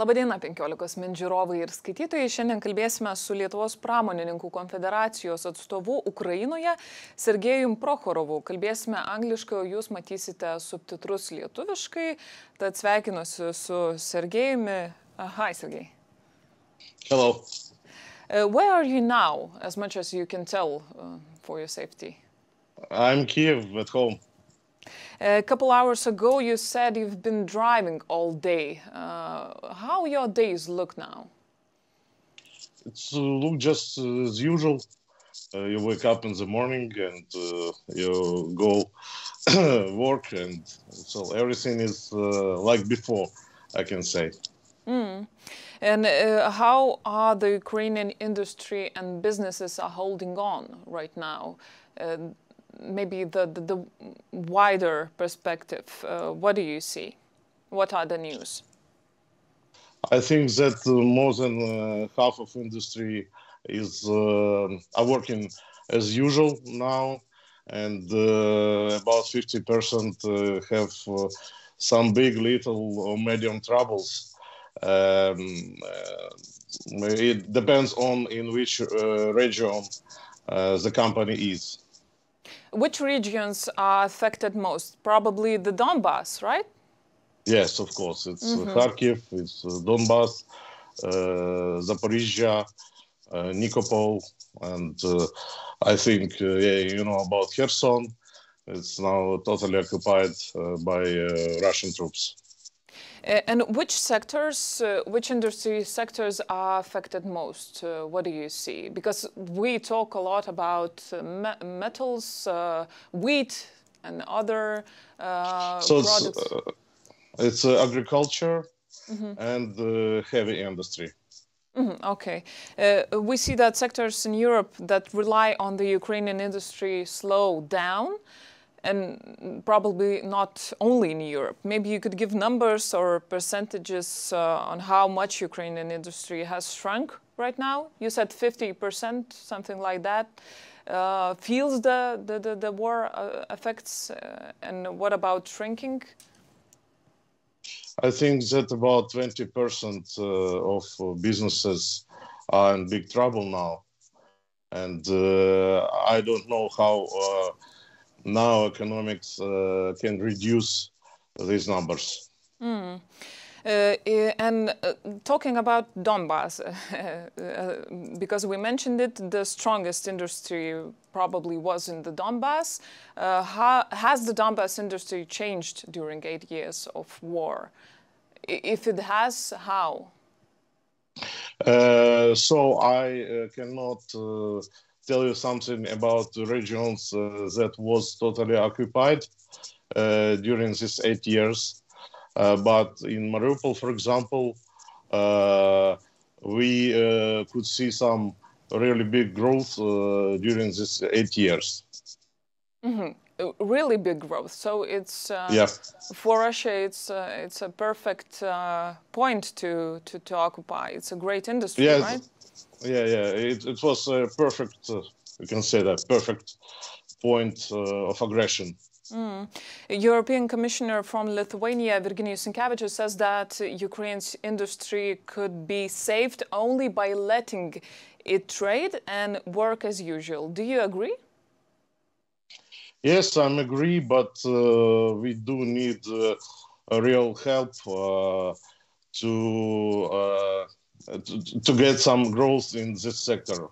Labadiena 15 min žiūrovai ir skaitytojai. Šiandien kalbėsime su Lietuvos pramonininkų konfederacijos atstovu Ukrainoje Sergejum Prokhorovu. Kalbėsime angliškai, o jūs matysite subtitrus lietuviškai. Tad sveikinuosi su Sergejumi. Hi, Sergej. Hello. Where are you now, as much as you can tell, for your safety? I'm Kiev at home. A couple hours ago, you said you've been driving all day. How your days look now? It's look just as usual. You wake up in the morning and you go work, and so everything is like before, I can say. And how are the Ukrainian industry and businesses are holding on right now? Maybe the wider perspective, what do you see? What are the news? I think that more than half of industry is are working as usual now, and about 50% have some big, little, or medium troubles. It depends on in which region the company is. Which regions are affected most? Probably the Donbass, right? Yes, of course. It's Kharkiv, it's Donbass, Zaporizhia, Nikopol, and I think, you know about Kherson. It's now totally occupied by Russian troops. And which sectors, which industry sectors are affected most? What do you see? Because we talk a lot about metals, wheat, and other products. It's agriculture and heavy industry. Okay. We see that sectors in Europe that rely on the Ukrainian industry slow down. And probably not only in Europe. Maybe you could give numbers or percentages on how much Ukrainian industry has shrunk right now. You said 50%, something like that. Feels the war effects, and what about shrinking? I think that about 20% of businesses are in big trouble now. And I don't know how now economics can reduce these numbers. And talking about Donbass, because we mentioned it, the strongest industry probably was in the Donbass. Has the Donbass industry changed during 8 years of war? If it has, how? So I cannot tell you something about the regions that was totally occupied during these 8 years. But in Mariupol, for example, we could see some really big growth during these 8 years. Really big growth. So it's for Russia. It's a perfect point to occupy. It's a great industry, right? Yeah. It was a perfect, you can say that, perfect point of aggression. European Commissioner from Lithuania, Virginijus Sinkevičius, says that Ukraine's industry could be saved only by letting it trade and work as usual. Do you agree? Yes, I agree, but we do need a real help to get some growth in this sector.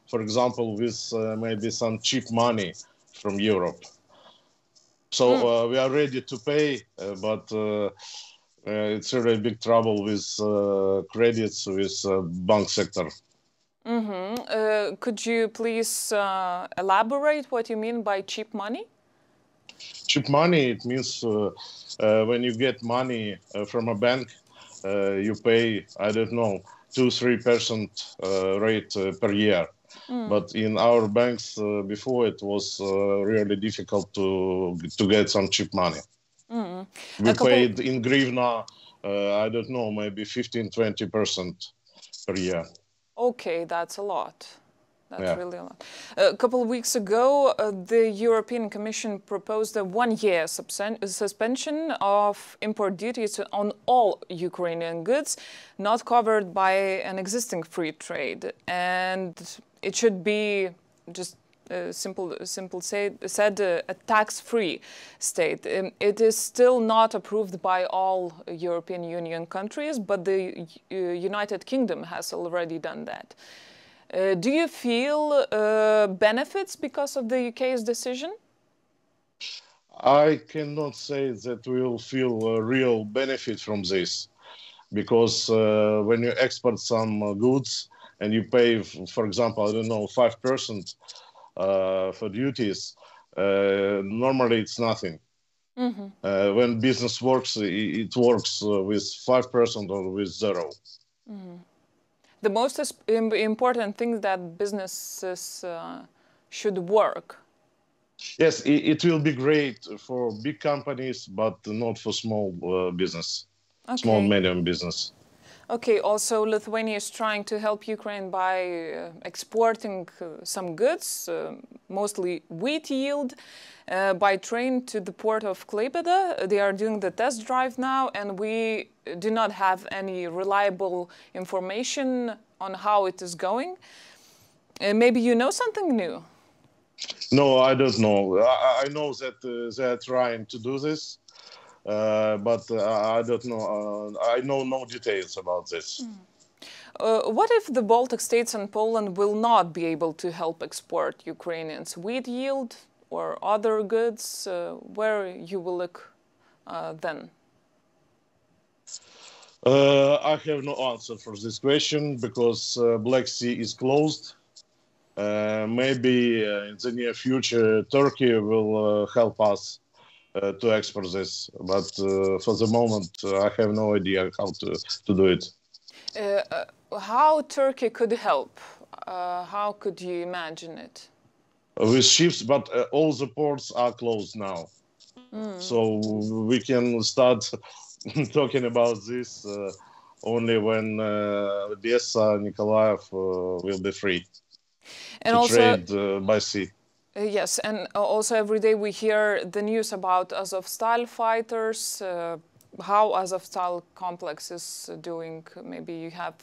For example, with maybe some cheap money from Europe. So we are ready to pay, but it's a really big trouble with credits, with bank sector. Could you please elaborate what you mean by cheap money? Cheap money, it means when you get money from a bank, you pay, I don't know, 2-3% rate per year. But in our banks before, it was really difficult to get some cheap money. We paid in hryvnia, I don't know, maybe 15-20% per year. Okay, that's a lot. That's really a lot. A couple of weeks ago, the European Commission proposed a one-year suspension of import duties on all Ukrainian goods not covered by an existing free trade. And it should be just said a tax-free state. It is still not approved by all European Union countries, but the United Kingdom has already done that. Do you feel benefits because of the UK's decision? I cannot say that we will feel a real benefit from this, because when you export some goods and you pay, for example, I don't know, 5% for duties, normally it's nothing. Mm-hmm. When business works, it works with 5% or with 0. Mm-hmm. The most important thing that businesses should work. Yes, it will be great for big companies, but not for small business, small medium business. Okay, also Lithuania is trying to help Ukraine by exporting some goods, mostly wheat yield, by train to the port of Klaipėda. They are doing the test drive now, and we do not have any reliable information on how it is going. Maybe you know something new? No, I don't know. I know that they are trying to do this. But I don't know. I know no details about this. What if the Baltic states and Poland will not be able to help export Ukrainians' wheat yield or other goods? Where you will look then? I have no answer for this question because Black Sea is closed. Maybe in the near future, Turkey will help us to export this, but for the moment I have no idea how to do it. How Turkey could help? How could you imagine it? With ships, but all the ports are closed now. So we can start talking about this only when Odessa, Nikolaev will be free and to trade by sea. Yes, and also every day we hear the news about Azovstal fighters, how Azovstal complex is doing. Maybe you have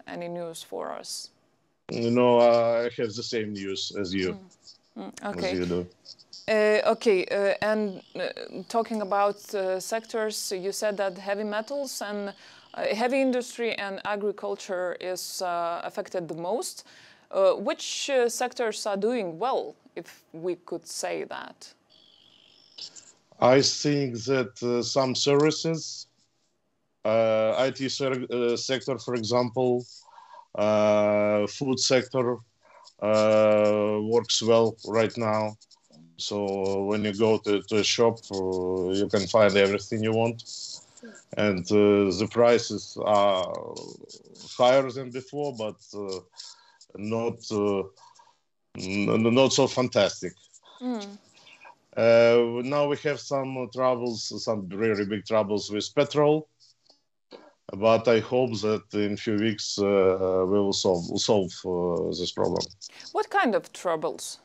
any news for us? No, I have the same news as you. Okay. As you do. And talking about sectors, you said that heavy metals and heavy industry and agriculture is affected the most. Which sectors are doing well, if we could say that? I think that some services, IT sector, for example, food sector works well right now. So when you go to a shop, you can find everything you want. And the prices are higher than before, but not so fantastic. Now we have some troubles, some really big troubles with petrol, but I hope that in a few weeks we will solve this problem. What kind of troubles?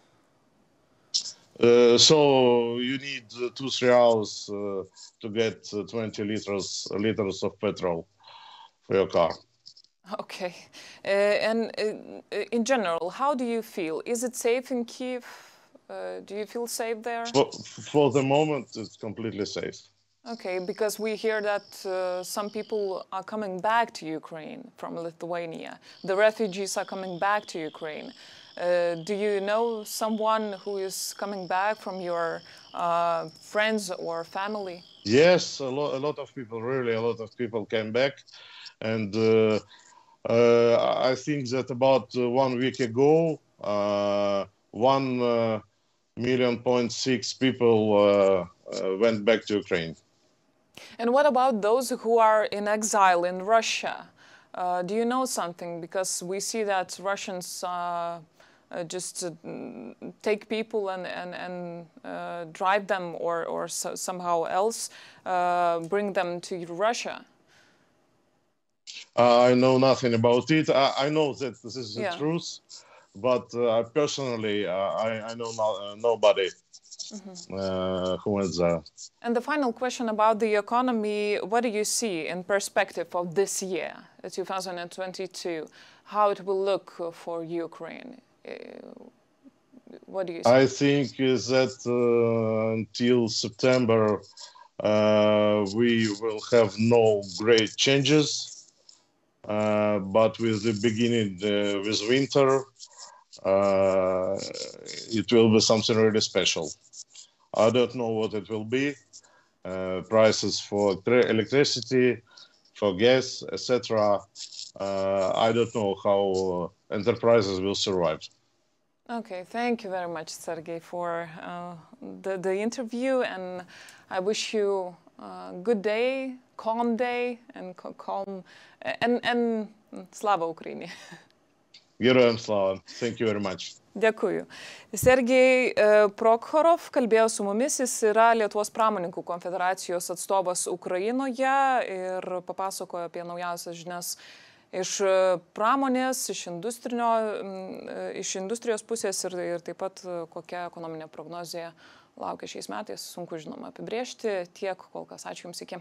So you need 2-3 hours to get 20 liters of petrol for your car. Okay. And in general, how do you feel? Is it safe in Kyiv? Do you feel safe there? For the moment, it's completely safe. Okay, because we hear that some people are coming back to Ukraine from Lithuania. The refugees are coming back to Ukraine. Do you know someone who is coming back from your friends or family? Yes, a lot of people, really a lot of people came back. And I think that about 1 week ago, 1.6 million people went back to Ukraine. And what about those who are in exile in Russia? Do you know something? Because we see that Russians just take people and drive them or somehow else bring them to Russia. I know nothing about it. I know that this is the truth, but personally, I know nobody who went there. And the final question about the economy, what do you see in perspective of this year, 2022, how it will look for Ukraine? What do you see? I think that until September, we will have no great changes, but with the beginning with winter, it will be something really special. I don't know what it will be. Prices for electricity, for gas, etc. I don't know how enterprises will survive. Okay, thank you very much, Sergei, for the interview, and I wish you a good day, and Slava Ukraini. Героям слава. Thank you very much. Dėkuju. Serge Prokhorov kalbėjo su mumis, jis yra Lietuvos pramonininkų konfederacijos atstovas Ukrainoje ir papasakojo apie naujausias žinias iš pramonės, iš industrijos pusės ir taip pat kokia ekonominė prognozija laukia šiais metais. Sunku žinoma apibrėžti. Tiek kol kas. Ačiū Jums, iki.